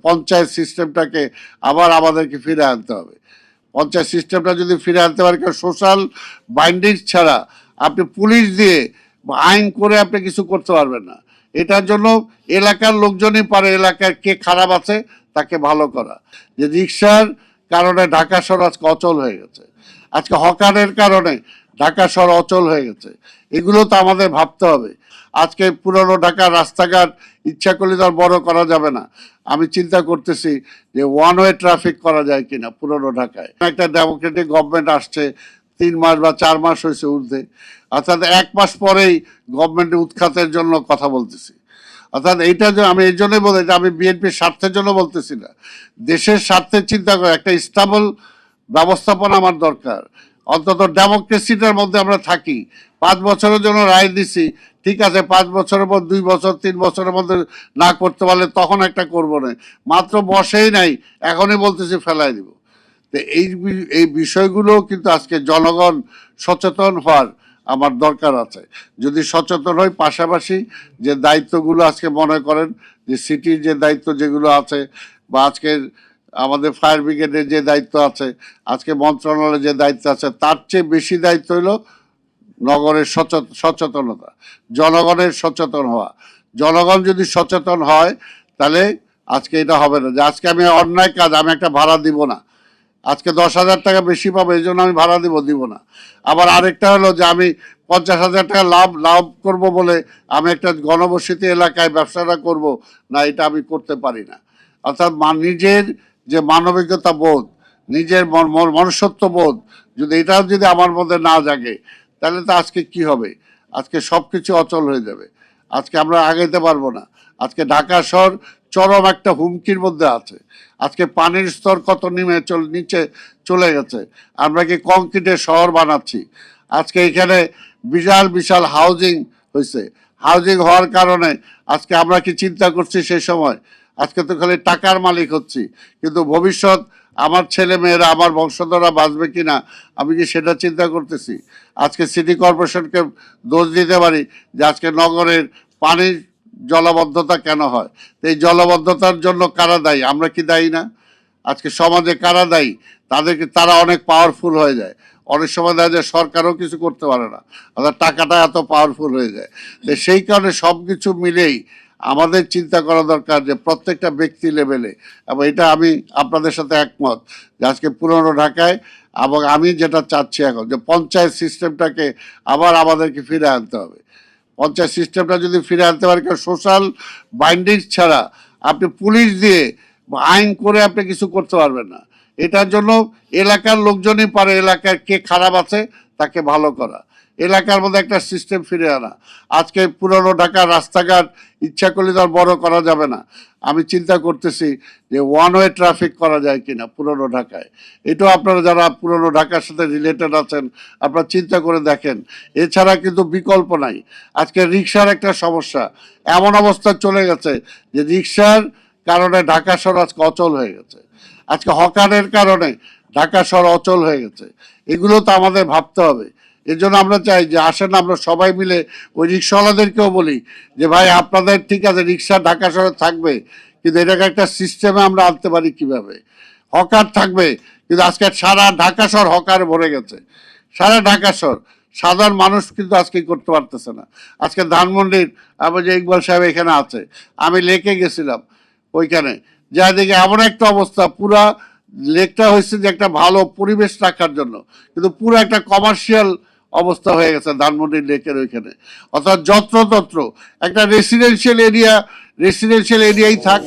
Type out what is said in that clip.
পঞ্চায়েত সিস্টেমটাকে আবার আমাদেরকে ফিরে আনতে হবে। পঞ্চায়েত সিস্টেমটা যদি ফিরে আনতে পারে, কারণ সোশ্যাল বাইন্ডিংস ছাড়া আপনি পুলিশ দিয়ে আইন করে আপনি কিছু করতে পারবেন না। এটার জন্য এলাকার লোকজনই পারে এলাকার কে খারাপ আছে তাকে ভালো করা। যে রিক্সার কারণে ঢাকা শহর আজকে অচল হয়ে গেছে, আজকে হকারের কারণে ঢাকা শহর অচল হয়ে গেছে, এগুলো তো আমাদের ভাবতে হবে। আজকে পুরনো ঢাকার রাস্তাঘাট ইচ্ছা করলে তো আর বড় করা যাবে না। আমি চিন্তা করতেছি যে ওয়ান ওয়ে ট্রাফিক করা যায় কিনা পুরনো ঢাকায়। একটা ডেমোক্রেটিক গভর্নমেন্ট আসছে, 3 মাস বা 4 মাস হয়েছে ঊর্ধ্বে, অর্থাৎ 1 মাস পরেই গভর্নমেন্টের উৎখাতের জন্য কথা বলতেছি। অর্থাৎ এইটা যে আমি এই জন্যই বলি যে আমি বিএনপির স্বার্থের জন্য বলতেছি না, দেশের স্বার্থের চিন্তা করে একটা স্টেবল ব্যবস্থাপনা আমার দরকার। অন্তত ডেমোক্রেসিটার মধ্যে আমরা থাকি। 5 বছরের জন্য রায় দিছি, ঠিক আছে, 5 বছরের পর 2 বছর 3 বছরের মধ্যে না করতে পারলে তখন একটা করবো না, মাত্র বসেই নাই এখনই বলতেছি ফেলাই দিব। তো এই বিষয়গুলো কিন্তু আজকে জনগণ সচেতন হওয়ার আমার দরকার আছে। যদি সচেতন হই, পাশাপাশি যে দায়িত্বগুলো আজকে মনে করেন যে সিটির যে দায়িত্ব যেগুলো আছে, বা আজকের আমাদের ফায়ার ব্রিগেডের যে দায়িত্ব আছে, আজকে মন্ত্রণালয়ের যে দায়িত্ব আছে, তার চেয়ে বেশি দায়িত্ব হলো নগরের সচেতনতা, জনগণের সচেতন হওয়া। জনগণ যদি সচেতন হয় তাহলে আজকে এটা হবে না যে আজকে আমি অন্যায় কাজ আমি একটা ভাড়া দিব না, আজকে 10,000 টাকা বেশি পাবো এই জন্য আমি ভাড়া দিব না। আবার আরেকটা হলো যে আমি 50,000 টাকা লাভ করব বলে আমি একটা ঘনবসতি এলাকায় ব্যবসাটা করব না, এটা আমি করতে পারি না। অর্থাৎ নিজের যে মানবিকতা বোধ, নিজের মনুষ্যত্ব বোধ যদি এটাও যদি আমার মধ্যে না জাগে, তাহলে তো আজকে কি হবে? আজকে সব কিছু অচল হয়ে যাবে, আজকে আমরা আগাইতে পারবো না। আজকে ঢাকা শহর চরম একটা হুমকির মধ্যে আছে। আজকে পানির স্তর কত নিচে চলে গেছে। আমরা কি কংক্রিটের শহর বানাচ্ছি? আজকে এখানে বিশাল বিশাল হাউজিং হয়েছে, হাউজিং হওয়ার কারণে আজকে আমরা কি চিন্তা করছি সেই সময়? আজকে তো খালি টাকার মালিক হচ্ছি, কিন্তু ভবিষ্যৎ আমার ছেলে মেয়েরা আমার বংশধররা বাঁচবে কিনা আমি কি সেটা চিন্তা করতেছি? আজকে সিটি কর্পোরেশনকে দোষ দিতে পারি যে আজকে নগরের পানির জলাবদ্ধতা কেন হয়। তো এই জলাবদ্ধতার জন্য কারা দায়ী? আমরা কি দায়ী না? আজকে সমাজে কারা দায়ী? তারা অনেক পাওয়ারফুল হয়ে যায়, অনেক সময় দেখা যায় সরকারও কিছু করতে পারে না, অর্থাৎ টাকাটা এত পাওয়ারফুল হয়ে যায়। তো সেই কারণে সব কিছু মিলেই আমাদের চিন্তা করা দরকার যে প্রত্যেকটা ব্যক্তি লেভেলে, এবং এটা আমি আপনাদের সাথে একমত যে আজকে পুরনো ঢাকায়, এবং আমি যেটা চাচ্ছি এখন যে পঞ্চায়েত সিস্টেমটাকে আবার আমাদেরকে ফিরে আনতে হবে। পঞ্চায়েত সিস্টেমটা যদি ফিরে আনতে পারে, কারণ সোশ্যাল বাইন্ডিংস ছাড়া আপনি পুলিশ দিয়ে আইন করে আপনি কিছু করতে পারবেন না। এটার জন্য এলাকার লোকজনই পারে এলাকার কে খারাপ আছে তাকে ভালো করা, এলাকার মধ্যে একটা সিস্টেম ফিরে আনা। আজকে পুরনো ঢাকার রাস্তাঘাট ইচ্ছা করলে তো আর বড় করা যাবে না। আমি চিন্তা করতেছি যে ওয়ান ওয়ে ট্রাফিক করা যায় কিনা পুরনো ঢাকায়। এটাও আপনারা যারা পুরনো ঢাকার সাথে রিলেটেড আছেন আপনারা চিন্তা করে দেখেন। এছাড়া কিন্তু বিকল্প নাই। আজকে রিক্সার একটা সমস্যা, এমন অবস্থা চলে গেছে যে রিক্সার কারণে ঢাকা শহর আজকে অচল হয়ে গেছে, আজকে হকারের কারণে ঢাকা শহর অচল হয়ে গেছে। এগুলো তো আমাদের ভাবতে হবে। এর জন্য আমরা চাই যে আসেন আমরা সবাই মিলে ওই রিক্সাওয়ালাদেরকেও বলি যে ভাই আপনাদের ঠিক আছে রিক্সা ঢাকা শহরে থাকবে, কিন্তু এটাকে একটা সিস্টেমে আমরা আনতে পারি কিভাবে। হকার থাকবে, কিন্তু আজকে সারা ঢাকা শহর হকারে ভরে গেছে, সারা ঢাকা শহর। সাধারণ মানুষ কিন্তু আজকে করতে পারতেছে না। আজকে ধানমন্ডির আবার যে ইকবাল সাহেব এখানে আছে, আমি লেকে গেছিলাম, ওইখানে যা দেখে এমন একটা অবস্থা, পুরা লেকটা হয়েছে যে একটা ভালো পরিবেশ রাখার জন্য, কিন্তু পুরো একটা কমার্শিয়াল অবস্থা হয়ে গেছে ধানমন্ডি লেকের ওইখানে। অর্থাৎ যত্রতত্র একটা রেসিডেন্সিয়াল এরিয়াই থাক,